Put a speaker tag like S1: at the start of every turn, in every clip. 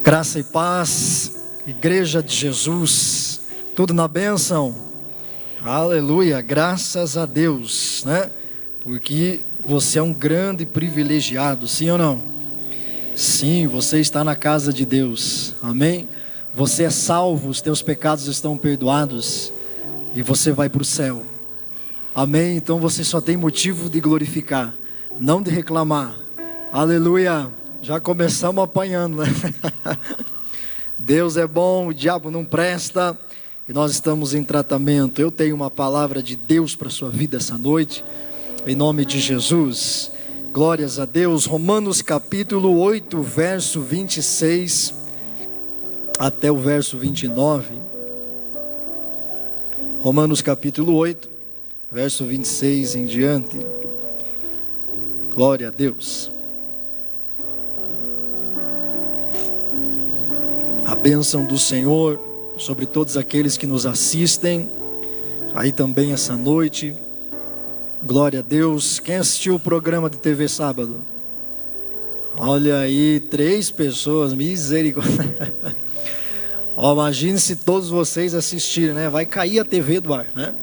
S1: Graça e paz, Igreja de Jesus, tudo na bênção, aleluia, graças a Deus, né? Porque você é um grande privilegiado, sim ou não? Sim, você está na casa de Deus, amém? Você é salvo, os teus pecados estão perdoados e você vai para o céu, amém? Então você só tem motivo de glorificar, não de reclamar, aleluia. Já começamos apanhando, né? Deus é bom, o diabo não presta, e nós estamos em tratamento. Eu tenho uma palavra de Deus para a sua vida essa noite, em nome de Jesus. Glórias a Deus. Romanos capítulo 8, verso 26 até o verso 29. Romanos capítulo 8, verso 26 em diante. Glória a Deus. A bênção do Senhor sobre todos aqueles que nos assistem aí também essa noite. Glória a Deus. Quem assistiu o programa de TV sábado? Olha aí, 3 pessoas, misericórdia. Ó, imagine se todos vocês assistirem, né? Vai cair a TV do ar, né?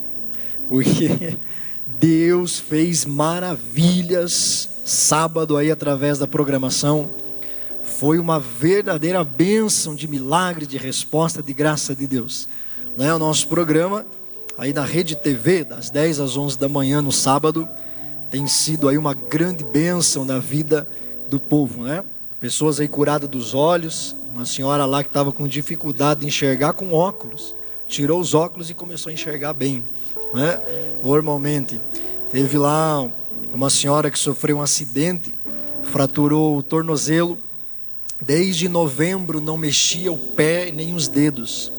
S1: Porque Deus fez maravilhas sábado aí através da programação. Foi uma verdadeira bênção de milagre, de resposta, de graça de Deus. Não é o nosso programa, aí na Rede TV, das 10 às 11 da manhã no sábado, tem sido aí uma grande bênção na vida do povo, né? Pessoas aí curadas dos olhos, uma senhora lá que estava com dificuldade de enxergar com óculos, tirou os óculos e começou a enxergar bem, né? Normalmente, teve lá uma senhora que sofreu um acidente, fraturou o tornozelo, desde novembro não mexia o pé nem os dedos.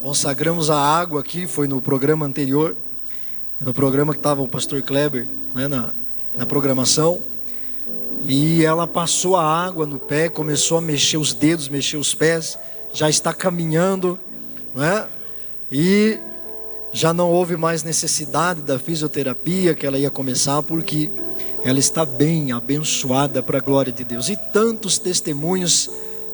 S1: Consagramos a água aqui, foi no programa anterior, no programa que estava o pastor Kleber, né, na programação, e ela passou a água no pé, começou a mexer os dedos, mexer os pés, já está caminhando, né, e já não houve mais necessidade da fisioterapia que ela ia começar, porque ela está bem, abençoada para a glória de Deus. E tantos testemunhos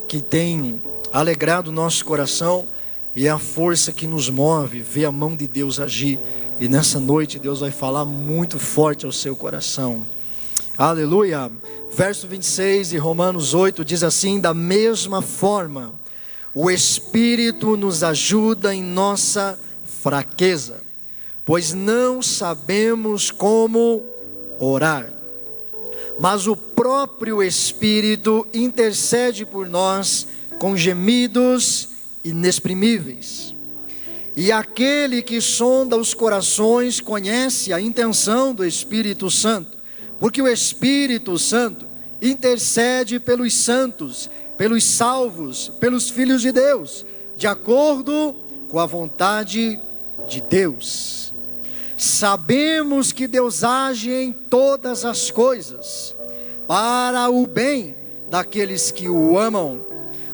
S1: que têm alegrado o nosso coração, e é a força que nos move, ver a mão de Deus agir. E nessa noite Deus vai falar muito forte ao seu coração. Aleluia. Verso 26 de Romanos 8 diz assim: da mesma forma, o Espírito nos ajuda em nossa fraqueza, pois não sabemos como orar, mas o próprio Espírito intercede por nós com gemidos inexprimíveis. E aquele que sonda os corações conhece a intenção do Espírito Santo, porque o Espírito Santo intercede pelos santos, pelos salvos, pelos filhos de Deus, de acordo com a vontade de Deus. Sabemos que Deus age em todas as coisas para o bem daqueles que o amam,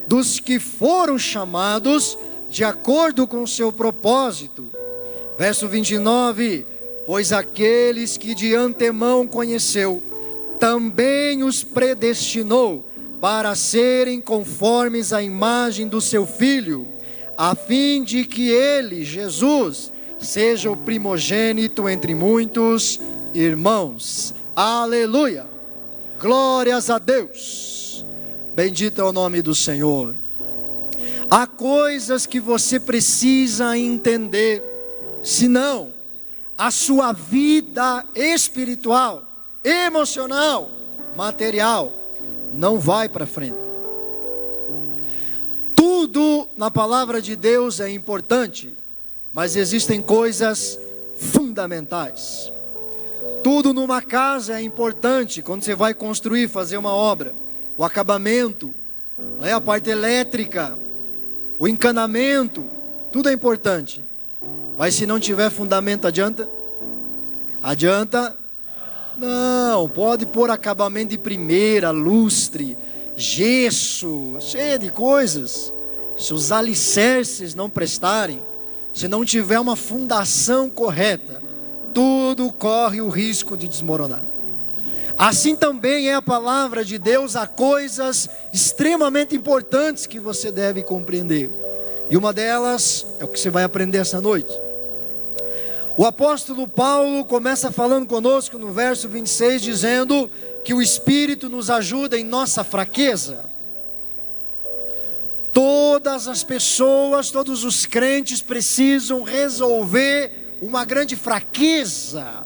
S1: dos que foram chamados de acordo com o seu propósito. Verso 29, pois aqueles que de antemão conheceu, também os predestinou para serem conformes à imagem do seu Filho, a fim de que ele, Jesus, seja o primogênito entre muitos irmãos. Aleluia, glórias a Deus, bendito é o nome do Senhor. Há coisas que você precisa entender, senão a sua vida espiritual, emocional, material não vai para frente. Tudo na palavra de Deus é importante, mas existem coisas fundamentais. Tudo numa casa é importante. Quando você vai construir, fazer uma obra, o acabamento, a parte elétrica, o encanamento, tudo é importante. Mas se não tiver fundamento, adianta? Adianta? Não, pode pôr acabamento de primeira, lustre, gesso, cheio de coisas. Se os alicerces não prestarem, se não tiver uma fundação correta, tudo corre o risco de desmoronar. Assim também é a palavra de Deus. Há coisas extremamente importantes que você deve compreender. E uma delas é o que você vai aprender essa noite. O apóstolo Paulo começa falando conosco no verso 26, dizendo que o Espírito nos ajuda em nossa fraqueza. Todas as pessoas, todos os crentes precisam resolver uma grande fraqueza.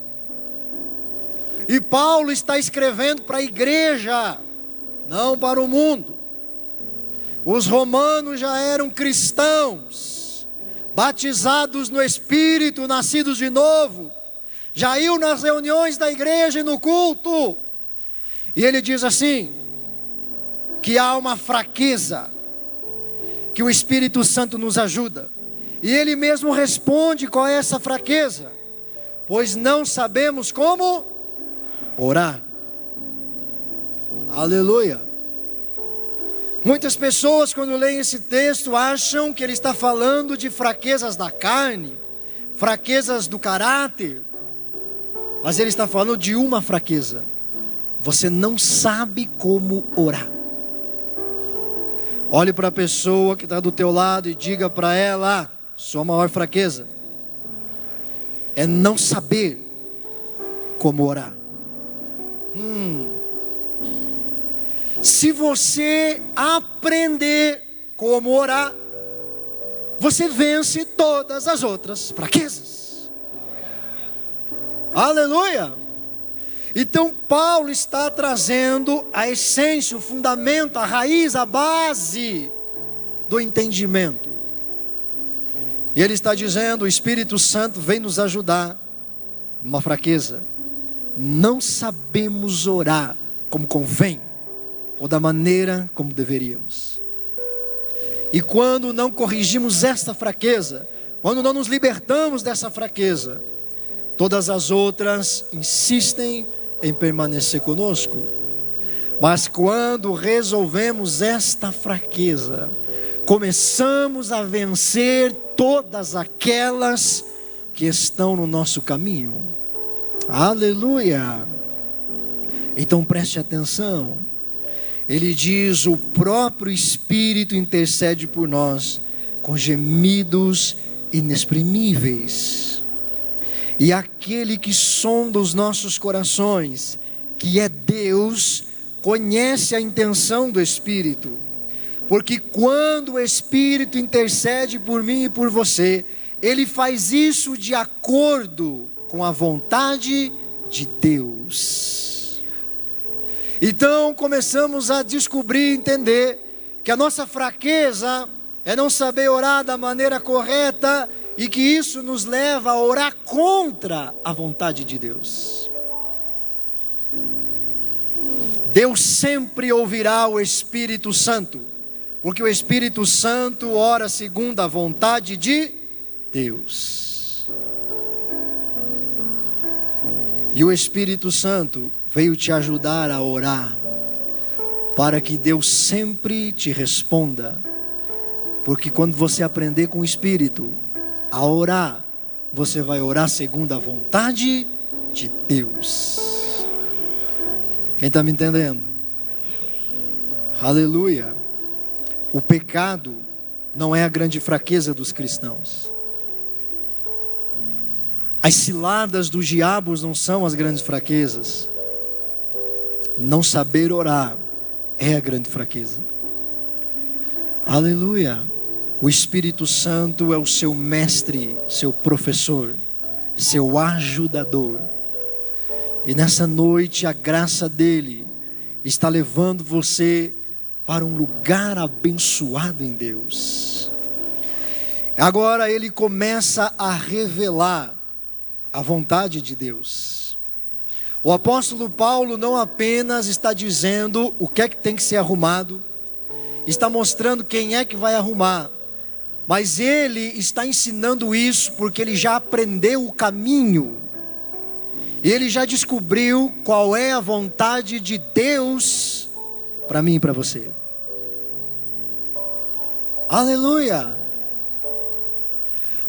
S1: E Paulo está escrevendo para a igreja, não para o mundo. Os romanos já eram cristãos, batizados no Espírito, nascidos de novo, já iam nas reuniões da igreja e no culto. E ele diz assim, que há uma fraqueza, que o Espírito Santo nos ajuda. E ele mesmo responde qual é essa fraqueza. Pois não sabemos como orar. Aleluia. Muitas pessoas, quando leem esse texto, acham que ele está falando de fraquezas da carne, fraquezas do caráter. Mas ele está falando de uma fraqueza: você não sabe como orar. Olhe para a pessoa que está do teu lado e diga para ela: sua maior fraqueza é não saber como orar. Se você aprender como orar, você vence todas as outras fraquezas. Aleluia! Então Paulo está trazendo a essência, o fundamento, a raiz, a base do entendimento. E ele está dizendo: o Espírito Santo vem nos ajudar numa fraqueza. Não sabemos orar como convém, ou da maneira como deveríamos. E quando não corrigimos esta fraqueza, quando não nos libertamos dessa fraqueza, todas as outras insistem em permanecer conosco. Mas quando resolvemos esta fraqueza, começamos a vencer todas aquelas que estão no nosso caminho. Aleluia! Então preste atenção. Ele diz: o próprio Espírito intercede por nós com gemidos inexprimíveis. E aquele que sonda os nossos corações, que é Deus, conhece a intenção do Espírito. Porque quando o Espírito intercede por mim e por você, ele faz isso de acordo com a vontade de Deus. Então começamos a descobrir, entender que a nossa fraqueza é não saber orar da maneira correta, e que isso nos leva a orar contra a vontade de Deus. Deus sempre ouvirá o Espírito Santo, porque o Espírito Santo ora segundo a vontade de Deus. E o Espírito Santo veio te ajudar a orar, para que Deus sempre te responda. Porque quando você aprender com o Espírito a orar, você vai orar segundo a vontade de Deus. Quem está me entendendo? Aleluia. O pecado não é a grande fraqueza dos cristãos. As ciladas dos diabos não são as grandes fraquezas. Não saber orar é a grande fraqueza. Aleluia. O Espírito Santo é o seu mestre, seu professor, seu ajudador. E nessa noite a graça dele está levando você para um lugar abençoado em Deus. Agora ele começa a revelar a vontade de Deus. O apóstolo Paulo não apenas está dizendo o que é que tem que ser arrumado, está mostrando quem é que vai arrumar, mas ele está ensinando isso porque ele já aprendeu o caminho. Ele já descobriu qual é a vontade de Deus para mim e para você. Aleluia!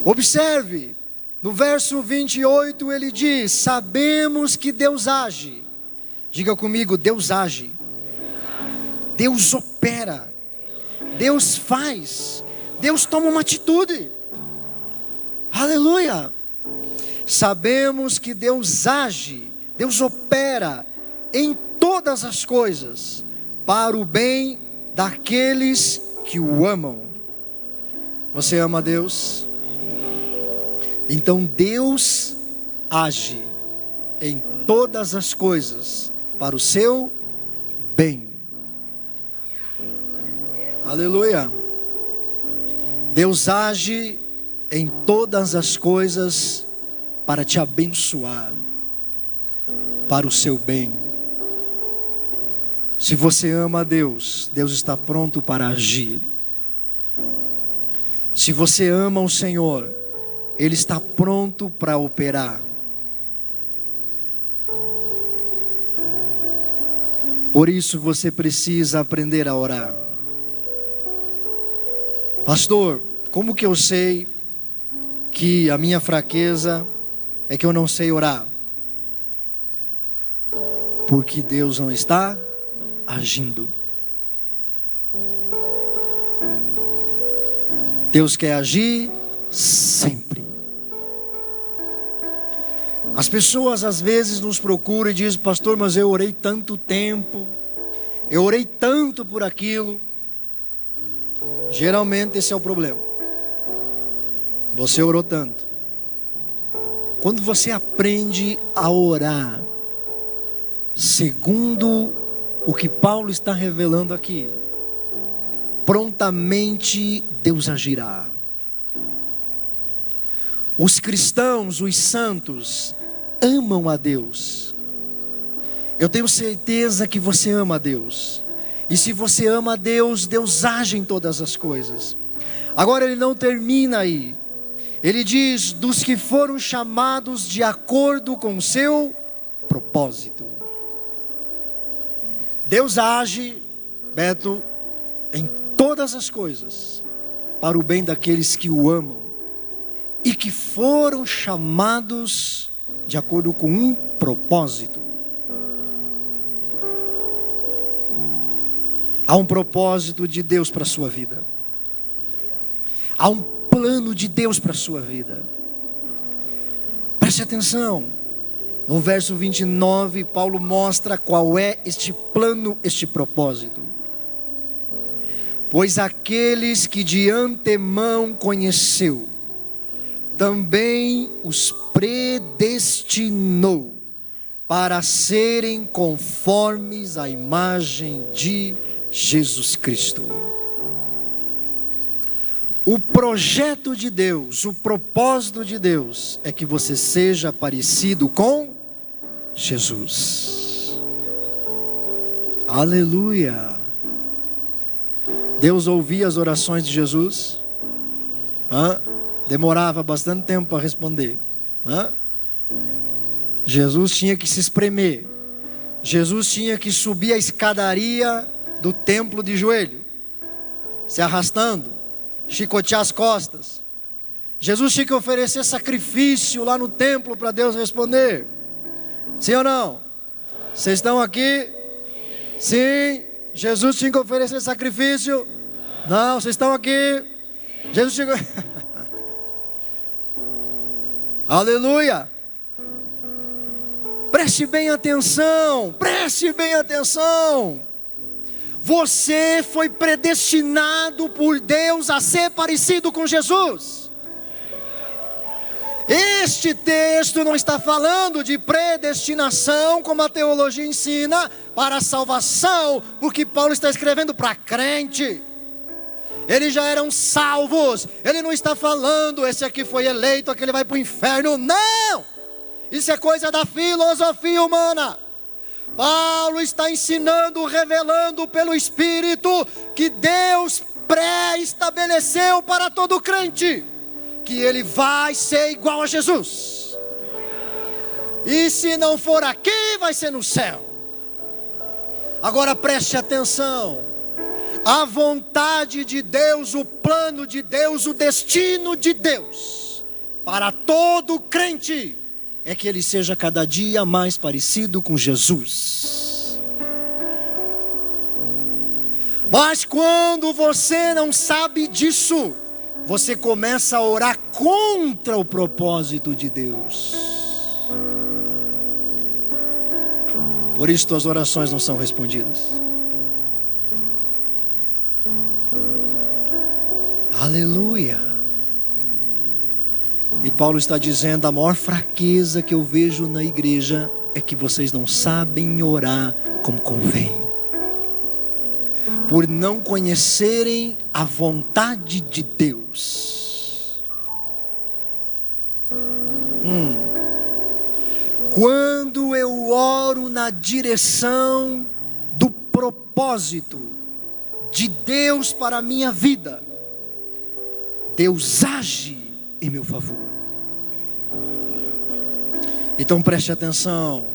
S1: Observe, no verso 28 ele diz: sabemos que Deus age Diga comigo: Deus age, Deus opera, Deus faz, Deus toma uma atitude. Aleluia! Sabemos que Deus age, Deus opera em todas as coisas para o bem daqueles que o amam. Você ama Deus? Então Deus age em todas as coisas para o seu bem. Aleluia! Deus age em todas as coisas para te abençoar, para o seu bem. Se você ama a Deus, Deus está pronto para agir. Se você ama o Senhor, Ele está pronto para operar. Por isso você precisa aprender a orar. Pastor, como que eu sei que a minha fraqueza é que eu não sei orar? Porque Deus não está agindo. Deus quer agir sempre. As pessoas às vezes nos procuram e dizem: pastor, mas eu orei tanto tempo, eu orei tanto por aquilo. Geralmente esse é o problema. Você orou tanto. Quando você aprende a orar segundo o que Paulo está revelando aqui, prontamente Deus agirá. Os cristãos, os santos, amam a Deus. Eu tenho certeza que você ama a Deus. E se você ama a Deus, Deus age em todas as coisas. Agora ele não termina aí. Ele diz: dos que foram chamados de acordo com o seu propósito. Deus age, Beto, em todas as coisas para o bem daqueles que o amam e que foram chamados de acordo com um propósito. Há um propósito de Deus para a sua vida. Há um plano de Deus para a sua vida. Preste atenção. No verso 29, Paulo mostra qual é este plano, este propósito. Pois aqueles que de antemão conheceu, também os predestinou para serem conformes à imagem de Jesus Cristo. O projeto de Deus, o propósito de Deus é que você seja parecido com Jesus. Aleluia! Deus ouvia as orações de Jesus? Demorava bastante tempo para responder. Jesus tinha que se espremer. Jesus tinha que subir a escadaria do templo de joelho, se arrastando, chicotear as costas. Jesus tinha que oferecer sacrifício lá no templo para Deus responder. Sim ou não? Vocês estão aqui? Sim. Jesus tinha que oferecer sacrifício? Não, vocês estão aqui? Jesus tinha que... Aleluia! Preste bem atenção, preste bem atenção. Você foi predestinado por Deus a ser parecido com Jesus. Este texto não está falando de predestinação, como a teologia ensina, para a salvação, porque Paulo está escrevendo para crente. Eles já eram salvos. Ele não está falando: esse aqui foi eleito, aquele vai para o inferno. Não! Isso é coisa da filosofia humana. Paulo está ensinando, revelando pelo Espírito, que Deus pré-estabeleceu para todo crente, que ele vai ser igual a Jesus. E se não for aqui, vai ser no céu. Agora preste atenção. A vontade de Deus, o plano de Deus, o destino de Deus para todo crente é que ele seja cada dia mais parecido com Jesus. Mas quando você não sabe disso, você começa a orar contra o propósito de Deus. Por isso tuas orações não são respondidas. Aleluia. E Paulo está dizendo: a maior fraqueza que eu vejo na igreja é que vocês não sabem orar como convém, por não conhecerem a vontade de Deus. Quando eu oro na direção do propósito de Deus para a minha vida, Deus age em meu favor. Então preste atenção.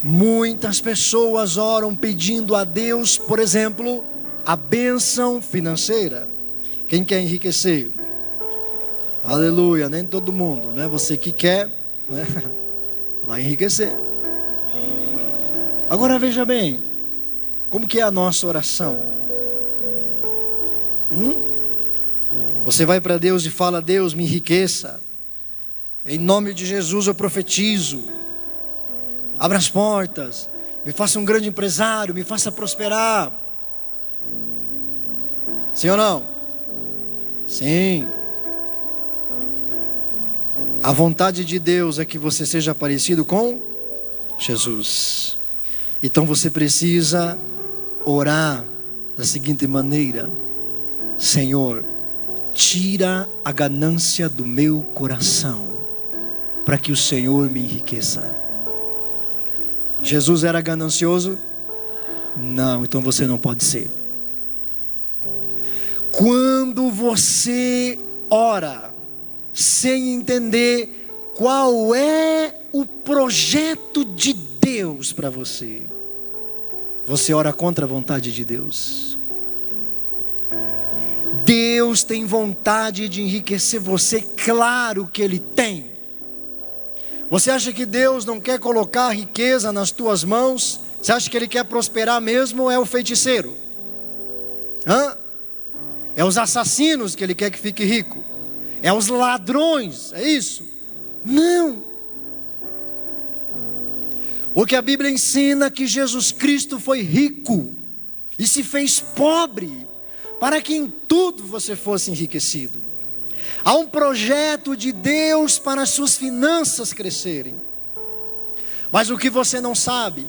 S1: Muitas pessoas oram pedindo a Deus, por exemplo, a bênção financeira. Quem quer enriquecer? Aleluia, nem todo mundo, né? Você que quer, né? Vai enriquecer. Agora veja bem, como que é a nossa oração? Você vai para Deus e fala: Deus, me enriqueça. Em nome de Jesus eu profetizo. Abra as portas. Me faça um grande empresário. Me faça prosperar. Sim ou não? Sim. A vontade de Deus é que você seja parecido com Jesus. Então você precisa orar da seguinte maneira: Senhor, tira a ganância do meu coração, para que o Senhor me enriqueça. Jesus era ganancioso? Não, então você não pode ser. Quando você ora sem entender qual é o projeto de Deus para você, você ora contra a vontade de Deus. Deus tem vontade de enriquecer você, claro que Ele tem. Você acha que Deus não quer colocar a riqueza nas tuas mãos? Você acha que Ele quer prosperar mesmo ou é o feiticeiro? É os assassinos que Ele quer que fique rico? É os ladrões, é isso? Não. Porque a Bíblia ensina que Jesus Cristo foi rico e se fez pobre, para que em tudo você fosse enriquecido. Há um projeto de Deus para as suas finanças crescerem. Mas o que você não sabe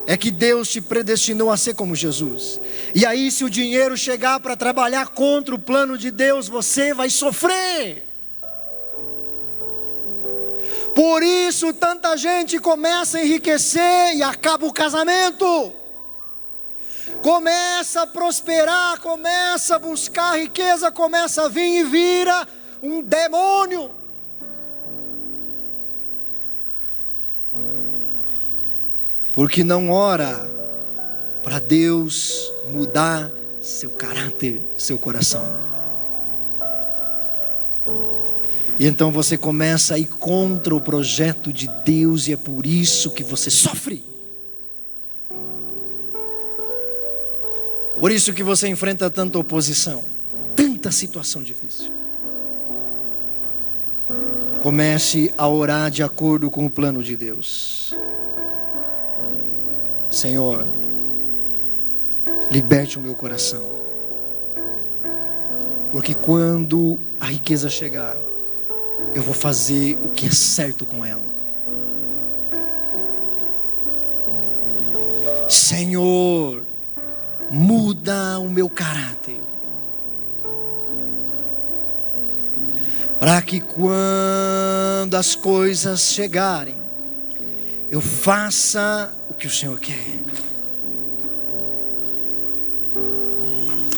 S1: é que Deus te predestinou a ser como Jesus. E aí, se o dinheiro chegar para trabalhar contra o plano de Deus, você vai sofrer. Por isso tanta gente começa a enriquecer e acaba o casamento. Começa a prosperar, começa a buscar riqueza, começa a vir e vira um demônio. Porque não ora para Deus mudar seu caráter, seu coração. E então você começa a ir contra o projeto de Deus, e é por isso que você sofre. Por isso que você enfrenta tanta oposição, tanta situação difícil. Comece a orar de acordo com o plano de Deus. Senhor, liberte o meu coração. Porque quando a riqueza chegar, eu vou fazer o que é certo com ela. Senhor, muda o meu caráter, para que quando as coisas chegarem, eu faça o que o Senhor quer.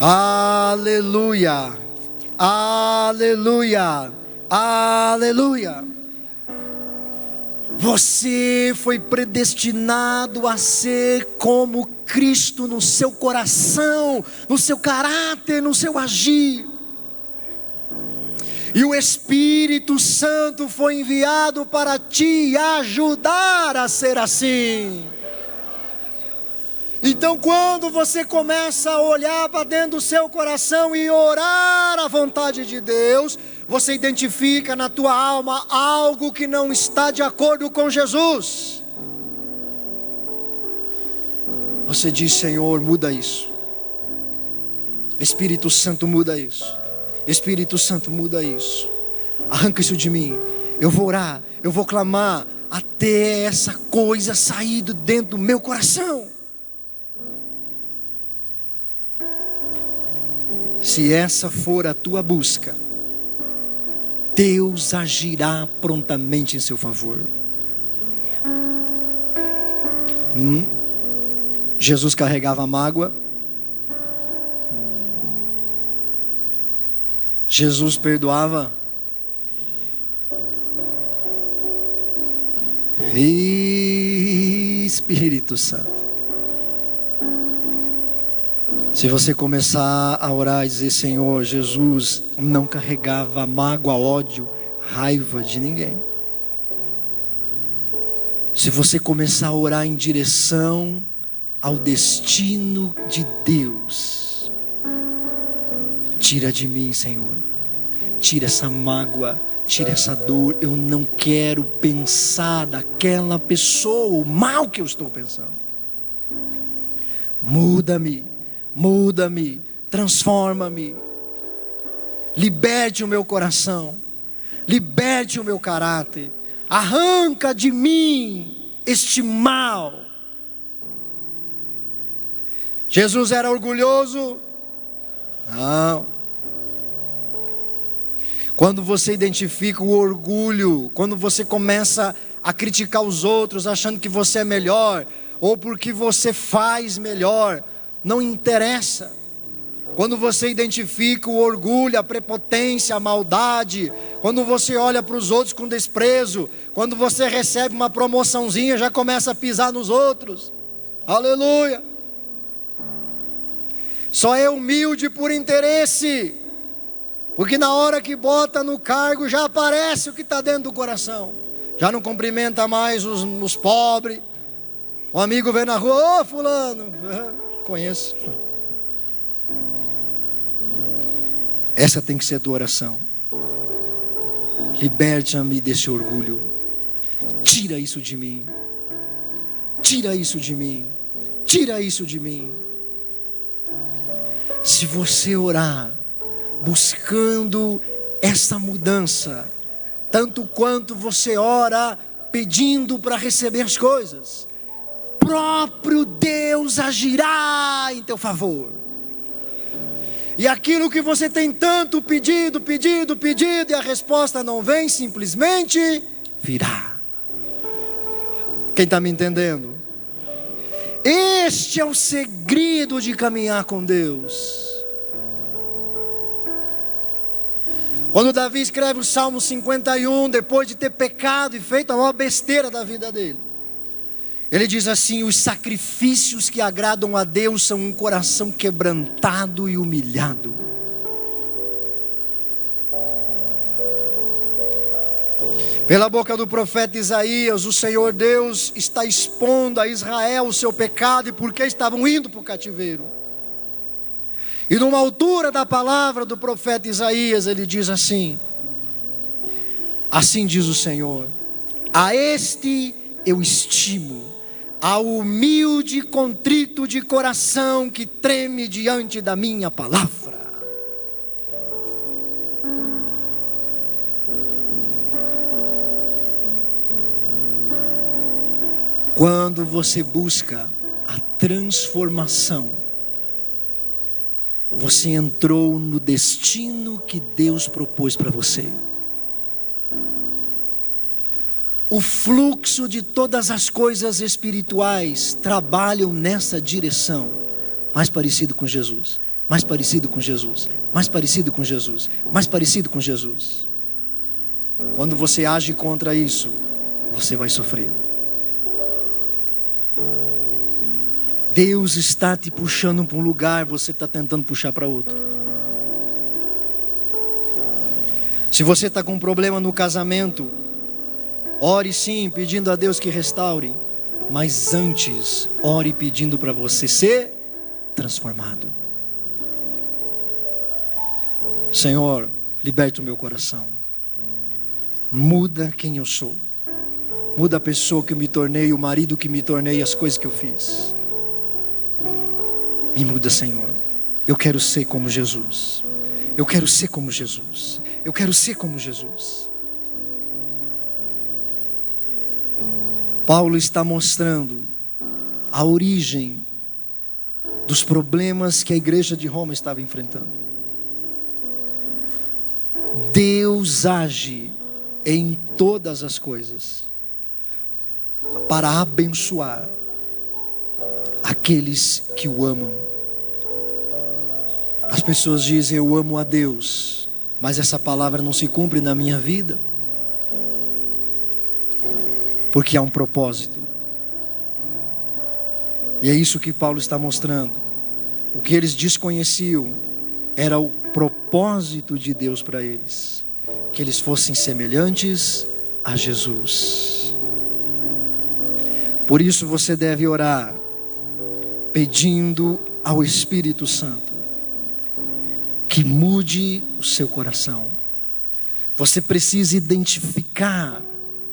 S1: Aleluia, aleluia, aleluia. Você foi predestinado a ser como Cristo no seu coração, no seu caráter, no seu agir. E o Espírito Santo foi enviado para te ajudar a ser assim. Então, quando você começa a olhar para dentro do seu coração e orar a vontade de Deus, você identifica na tua alma algo que não está de acordo com Jesus. Você diz: Senhor, muda isso. Espírito Santo, muda isso. Espírito Santo, muda isso. Arranca isso de mim. Eu vou orar, eu vou clamar até essa coisa sair de dentro do meu coração. Se essa for a tua busca, Deus agirá prontamente em seu favor. Jesus carregava a mágoa. Jesus perdoava. Espírito Santo. Se você começar a orar e dizer: Senhor, Jesus não carregava mágoa, ódio, raiva de ninguém. Se você começar a orar em direção ao destino de Deus: tira de mim, Senhor, tira essa mágoa, tira essa dor. Eu não quero pensar daquela pessoa o mal que eu estou pensando. Muda-me, muda-me, transforma-me, liberte o meu coração, liberte o meu caráter, arranca de mim este mal. Jesus era orgulhoso? Não. Quando você identifica o orgulho, quando você começa a criticar os outros achando que você é melhor, ou porque você faz melhor, não interessa. Quando você identifica o orgulho, a prepotência, a maldade, quando você olha para os outros com desprezo, quando você recebe uma promoçãozinha, já começa a pisar nos outros. Aleluia! Só é humilde por interesse, porque na hora que bota no cargo já aparece o que está dentro do coração. Já não cumprimenta mais os pobres. O amigo vem na rua: ô fulano, conheço. Essa tem que ser a tua oração. Liberte-me desse orgulho. Tira isso de mim. Tira isso de mim. Tira isso de mim. Se você orar buscando essa mudança, tanto quanto você ora pedindo para receber as coisas, próprio Deus agirá em teu favor. E aquilo que você tem tanto pedido, e a resposta não vem, simplesmente virá. Quem está me entendendo? Este é o segredo de caminhar com Deus. Quando Davi escreve o Salmo 51, depois de ter pecado e feito a maior besteira da vida dele, ele diz assim: os sacrifícios que agradam a Deus são um coração quebrantado e humilhado. Pela boca do profeta Isaías, o Senhor Deus está expondo a Israel o seu pecado e por que estavam indo para o cativeiro. E numa altura da palavra do profeta Isaías, ele diz assim: assim diz o Senhor, a este eu estimo, ao humilde e contrito de coração que treme diante da minha palavra. Quando você busca a transformação, você entrou no destino que Deus propôs para você. O fluxo de todas as coisas espirituais trabalham nessa direção. Mais parecido com Jesus, mais parecido com Jesus, mais parecido com Jesus, mais parecido com Jesus. Quando você age contra isso, você vai sofrer. Deus está te puxando para um lugar, você está tentando puxar para outro. Se você está com um problema no casamento, ore sim, pedindo a Deus que restaure. Mas antes, ore pedindo para você ser transformado. Senhor, liberta o meu coração. Muda quem eu sou. Muda a pessoa que eu me tornei, o marido que me tornei, as coisas que eu fiz. Me muda, Senhor. Eu quero ser como Jesus. Eu quero ser como Jesus. Eu quero ser como Jesus. Paulo está mostrando a origem dos problemas que a igreja de Roma estava enfrentando. Deus age em todas as coisas para abençoar aqueles que o amam. As pessoas dizem: eu amo a Deus, mas essa palavra não se cumpre na minha vida, porque há um propósito. E é isso que Paulo está mostrando. O que eles desconheciam era o propósito de Deus para eles, que eles fossem semelhantes a Jesus. Por isso você deve orar, pedindo ao Espírito Santo que mude o seu coração. Você precisa identificar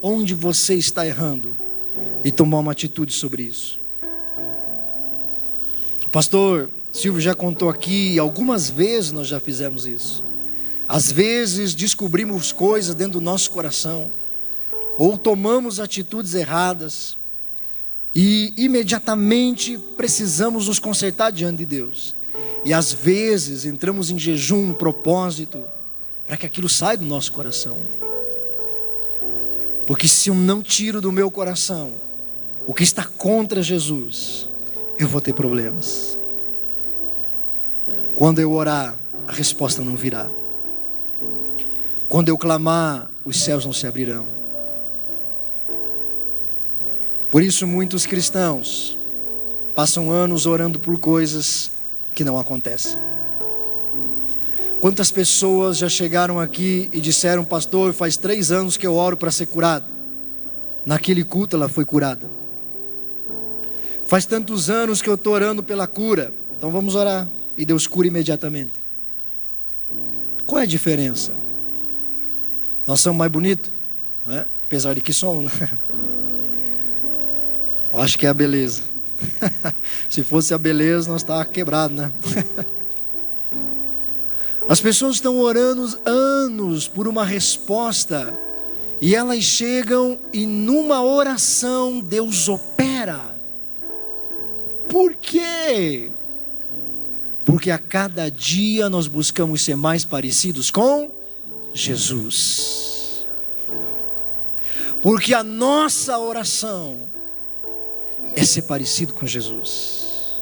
S1: onde você está errando e tomar uma atitude sobre isso. O pastor Silvio já contou aqui, algumas vezes nós já fizemos isso. Às vezes descobrimos coisas dentro do nosso coração, ou tomamos atitudes erradas, e imediatamente precisamos nos consertar diante de Deus. E às vezes entramos em jejum, um propósito, para que aquilo saia do nosso coração. Porque se eu não tiro do meu coração o que está contra Jesus, eu vou ter problemas. Quando eu orar, a resposta não virá. Quando eu clamar, os céus não se abrirão. Por isso muitos cristãos passam anos orando por coisas que não acontecem. Quantas pessoas já chegaram aqui e disseram: pastor, faz 3 anos que eu oro para ser curado. Naquele culto ela foi curada. Faz tantos anos que eu estou orando pela cura, então vamos orar. E Deus cura imediatamente. Qual é a diferença? Nós somos mais bonitos, não é? Apesar de que somos, né? Eu acho que é a beleza. Se fosse a beleza, nós estávamos quebrados, né? As pessoas estão orando anos por uma resposta, e elas chegam e numa oração Deus opera. Por quê? Porque a cada dia nós buscamos ser mais parecidos com Jesus. Porque a nossa oração é ser parecido com Jesus.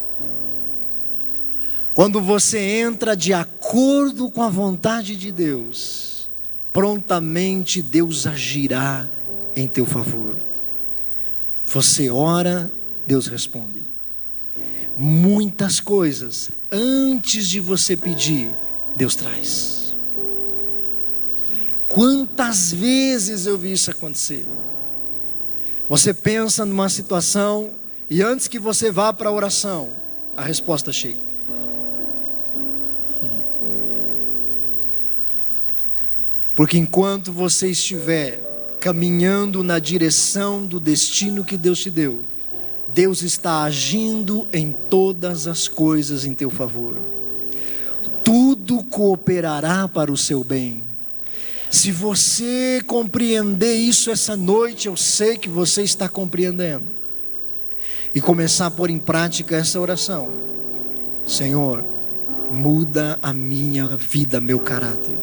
S1: Quando você entra de acordo com a vontade de Deus, prontamente Deus agirá em teu favor. Você ora, Deus responde. Muitas coisas, antes de você pedir, Deus traz. Quantas vezes eu vi isso acontecer? Você pensa numa situação e antes que você vá para a oração, a resposta chega. Porque enquanto você estiver caminhando na direção do destino que Deus te deu, Deus está agindo em todas as coisas em teu favor. Tudo cooperará para o seu bem. Se você compreender isso essa noite, eu sei que você está compreendendo, e começar a pôr em prática essa oração: Senhor, muda a minha vida, meu caráter,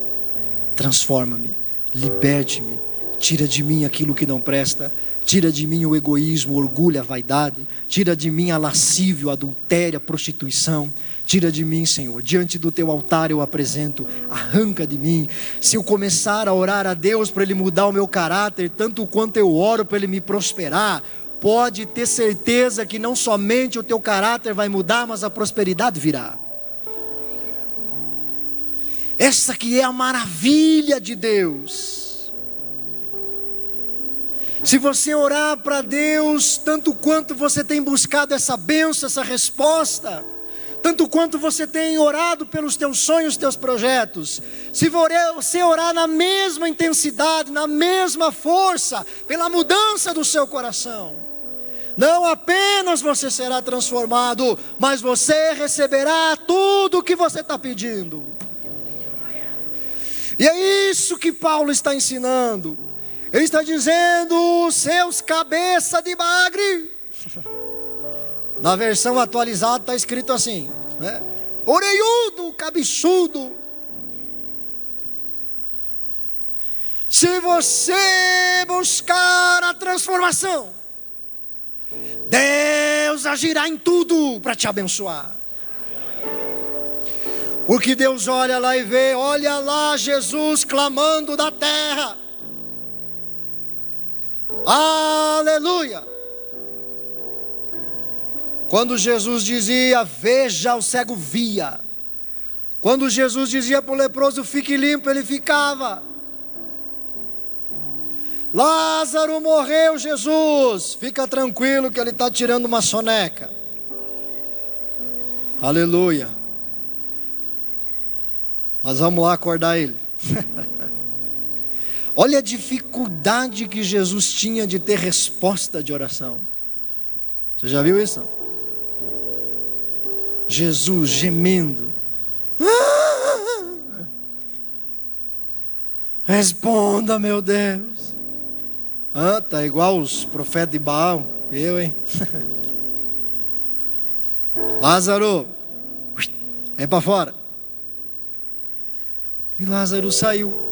S1: transforma-me, liberte-me, tira de mim aquilo que não presta, tira de mim o egoísmo, o orgulho, a vaidade, tira de mim a lascívia, a adultério, a prostituição. Tira de mim, Senhor, diante do teu altar eu apresento, arranca de mim. Se eu começar a orar a Deus para Ele mudar o meu caráter, tanto quanto eu oro para Ele me prosperar, pode ter certeza que não somente o teu caráter vai mudar, mas a prosperidade virá. Essa que é a maravilha de Deus. Se você orar para Deus, tanto quanto você tem buscado essa bênção, essa resposta, tanto quanto você tem orado pelos teus sonhos, teus projetos, se você orar na mesma intensidade, na mesma força, pela mudança do seu coração, não apenas você será transformado, mas você receberá tudo o que você está pedindo. E é isso que Paulo está ensinando. Ele está dizendo: seus cabeça de bagre. Na versão atualizada está escrito assim, né? Orelhudo, cabeçudo. Se você buscar a transformação, Deus agirá em tudo para te abençoar. Porque Deus olha lá e vê, olha lá Jesus clamando da terra. Aleluia! Quando Jesus dizia, veja, o cego via. Quando Jesus dizia para o leproso, fique limpo, ele ficava. Lázaro morreu, Jesus, fica tranquilo que ele está tirando uma soneca. Aleluia. Nós vamos lá acordar ele. Olha a dificuldade que Jesus tinha de ter resposta de oração. Você já viu isso? Jesus gemendo. Responda, meu Deus. Tá igual os profetas de Baal. Eu, hein? Lázaro, vem para fora. E Lázaro saiu.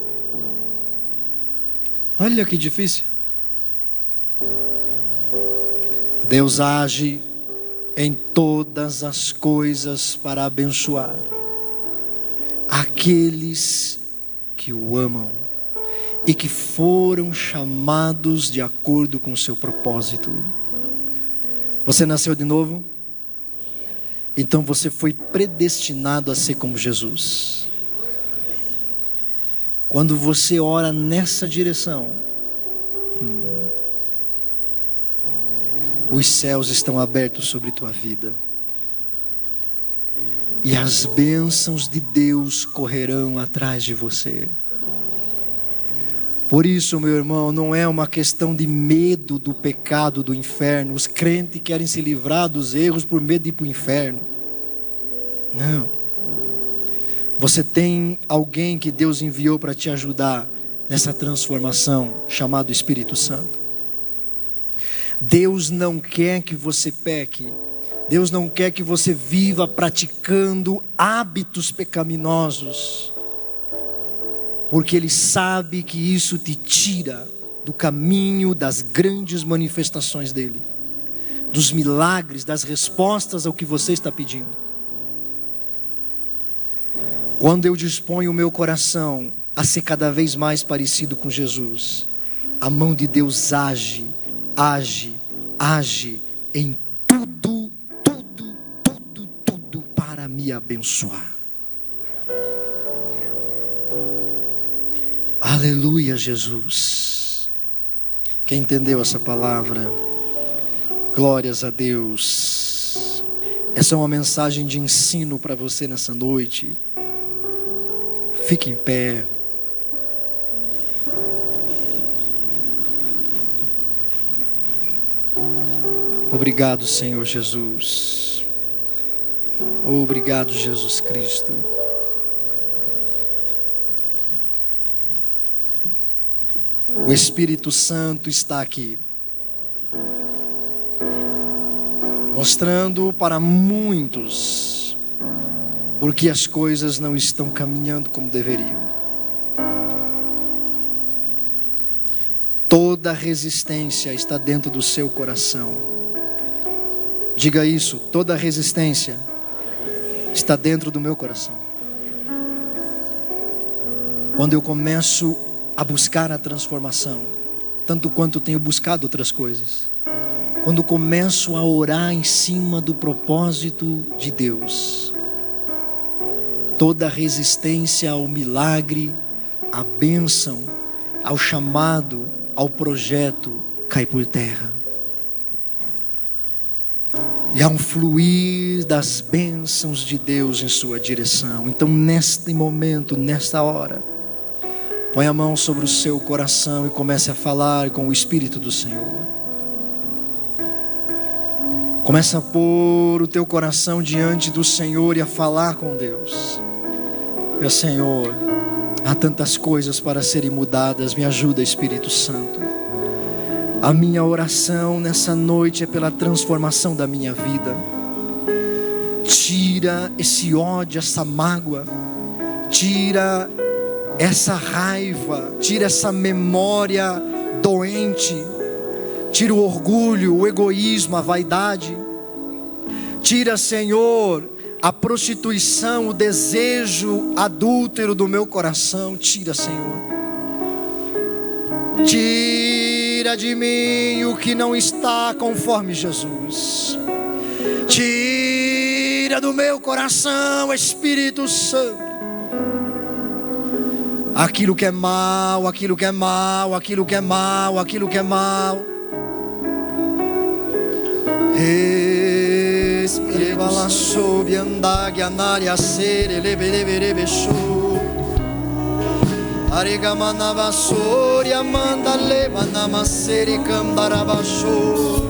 S1: Olha que difícil. Deus age em todas as coisas para abençoar aqueles que o amam e que foram chamados de acordo com o seu propósito. Você nasceu de novo? Então você foi predestinado a ser como Jesus. Quando você ora nessa direção, os céus estão abertos sobre tua vida. E as bênçãos de Deus correrão atrás de você. Por isso, meu irmão, não é uma questão de medo do pecado, do inferno. Os crentes querem se livrar dos erros por medo de ir para o inferno. Não. Você tem alguém que Deus enviou para te ajudar nessa transformação, chamado Espírito Santo. Deus não quer que você peque. Deus não quer que você viva praticando hábitos pecaminosos, porque Ele sabe que isso te tira do caminho das grandes manifestações dEle, dos milagres, das respostas ao que você está pedindo. Quando eu disponho o meu coração a ser cada vez mais parecido com Jesus, a mão de Deus age em tudo para me abençoar. Aleluia, Jesus. Quem entendeu essa palavra? Glórias a Deus. Essa é uma mensagem de ensino para você nessa noite. Fique em pé. Obrigado, Senhor Jesus. Obrigado, Jesus Cristo. O Espírito Santo está aqui, mostrando para muitos porque as coisas não estão caminhando como deveriam. Toda resistência está dentro do seu coração. Diga isso, toda resistência está dentro do meu coração. Quando eu começo a buscar a transformação, tanto quanto tenho buscado outras coisas, quando começo a orar em cima do propósito de Deus, toda resistência ao milagre, à bênção, ao chamado, ao projeto cai por terra. E há um fluir das bênçãos de Deus em sua direção. Então, neste momento, nesta hora, põe a mão sobre o seu coração e comece a falar com o Espírito do Senhor. Começa a pôr o teu coração diante do Senhor e a falar com Deus. Meu Senhor, há tantas coisas para serem mudadas, me ajuda, Espírito Santo. A minha oração nessa noite é pela transformação da minha vida. Tira esse ódio, essa mágoa, tira essa raiva, tira essa memória doente, tira o orgulho, o egoísmo, a vaidade. Tira, Senhor, a prostituição, o desejo adúltero do meu coração. Tira, Senhor. Tira de mim o que não está conforme Jesus. Tira do meu coração, Espírito Santo, aquilo que é mal, aquilo que é mal, aquilo que é mal, aquilo que é mal. Espírito sob andar anária ser elebereberebechu. Arigamanava soria manda lebanama seri candarabachu.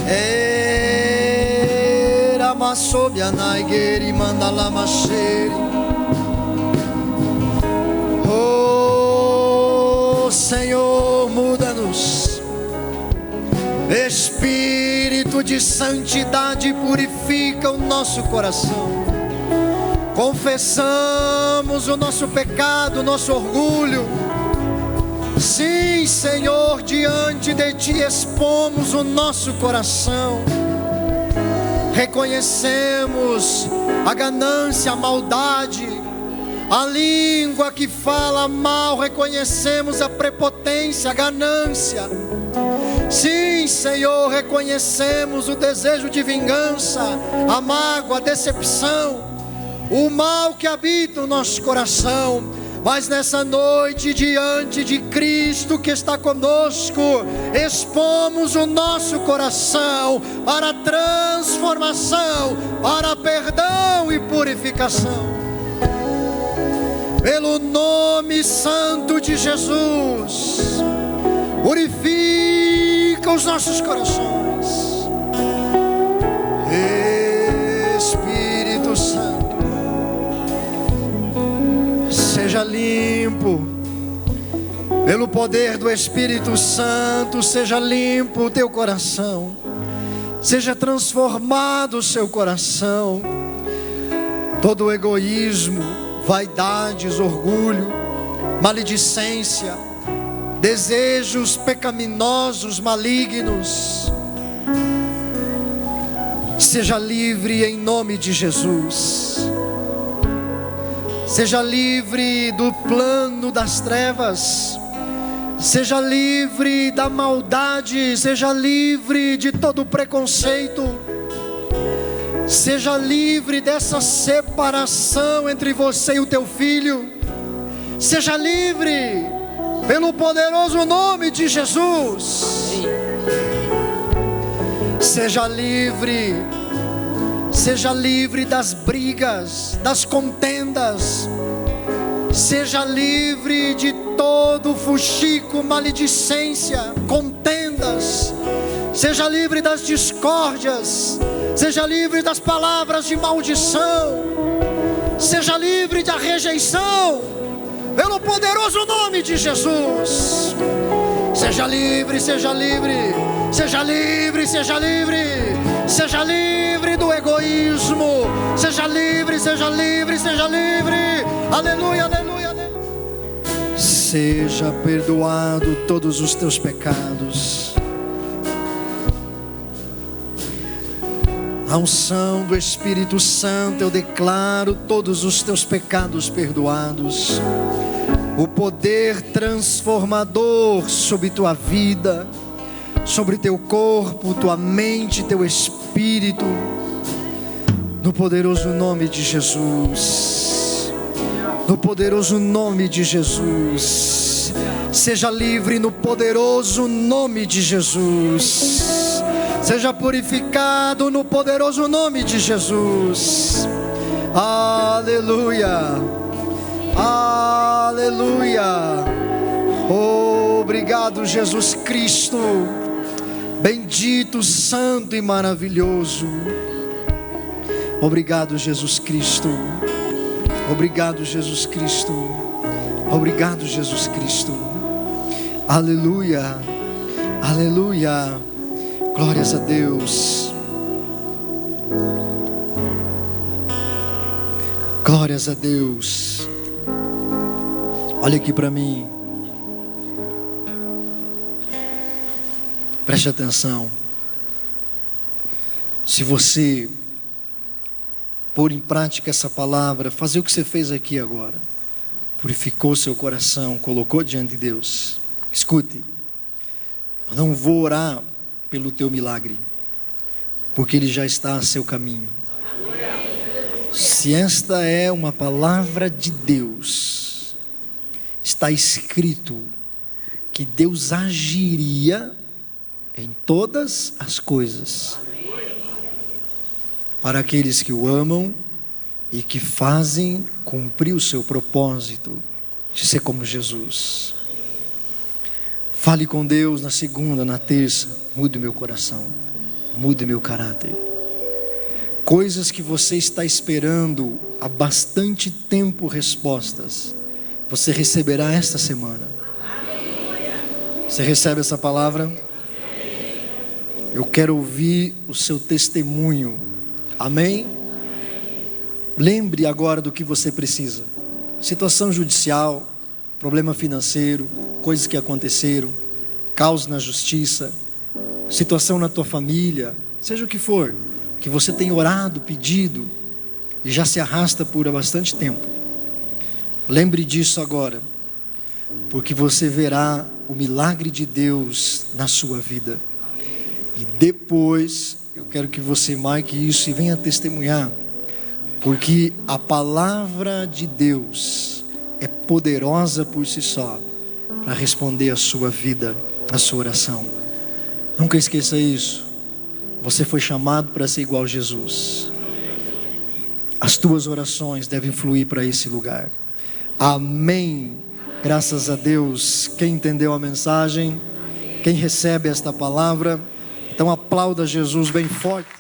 S1: Era masob anaigeri manda lama seri. Oh Senhor, muda-nos. Espírito de santidade, purifica o nosso coração. Confessamos o nosso pecado, o nosso orgulho. Sim, Senhor, diante de Ti expomos o nosso coração. Reconhecemos a ganância, a maldade, a língua que fala mal. Reconhecemos a prepotência, a ganância. Sim, Senhor, reconhecemos o desejo de vingança, a mágoa, a decepção, o mal que habita o nosso coração. Mas nessa noite, diante de Cristo que está conosco, expomos o nosso coração para transformação, para perdão e purificação. Pelo nome santo de Jesus, purifica os nossos corações. Espírito Santo, seja limpo pelo poder do Espírito Santo. Seja limpo o teu coração, seja transformado o seu coração. Todo egoísmo, vaidades, orgulho, maledicência, desejos pecaminosos, malignos, seja livre em nome de Jesus. Seja livre do plano das trevas, seja livre da maldade, seja livre de todo preconceito, seja livre dessa separação entre você e o teu filho. Seja livre pelo poderoso nome de Jesus. Seja livre das brigas, das contendas. Seja livre de todo fuxico, maledicência, contendas. Seja livre das discórdias. Seja livre das palavras de maldição. Seja livre da rejeição, pelo poderoso nome de Jesus. Seja livre, seja livre, seja livre, seja livre. Seja livre do egoísmo. Seja livre, seja livre, seja livre. Aleluia, aleluia, aleluia. Seja perdoado todos os teus pecados. A unção do Espírito Santo, eu declaro todos os teus pecados perdoados. O poder transformador sobre tua vida, sobre teu corpo, tua mente, teu espírito. no poderoso nome de Jesus, no poderoso nome de Jesus. Seja livre no poderoso nome de Jesus. Seja purificado no poderoso nome de Jesus. Aleluia, aleluia. Obrigado, Jesus Cristo, bendito, santo e maravilhoso. Obrigado, Jesus Cristo. Obrigado, Jesus Cristo. Obrigado, Jesus Cristo. Aleluia, aleluia. Glórias a Deus. Glórias a Deus. Olha aqui para mim. Preste atenção. Se você pôr em prática essa palavra, fazer o que você fez aqui agora, purificou seu coração, colocou diante de Deus. Escute, eu não vou orar pelo teu milagre, porque ele já está a seu caminho. Se esta é uma palavra de Deus, está escrito que Deus agiria em todas as coisas para aqueles que o amam e que fazem cumprir o seu propósito de ser como Jesus. Fale com Deus na segunda, na terça. Mude meu coração, mude meu caráter. Coisas que você está esperando há bastante tempo respostas, você receberá esta semana. Você recebe essa palavra? Eu quero ouvir o seu testemunho. Amém? Lembre agora do que você precisa. Situação judicial, problema financeiro, coisas que aconteceram, caos na justiça, situação na tua família, seja o que for, que você tem orado, pedido e já se arrasta por há bastante tempo. Lembre disso agora, porque você verá o milagre de Deus na sua vida. E depois eu quero que você marque isso e venha testemunhar, porque a palavra de Deus é poderosa por si só para responder a sua vida, a sua oração. Nunca esqueça isso. Você foi chamado para ser igual a Jesus. As tuas orações devem fluir para esse lugar. Amém. Graças a Deus. Quem entendeu a mensagem? Quem recebe esta palavra? Então aplauda Jesus bem forte.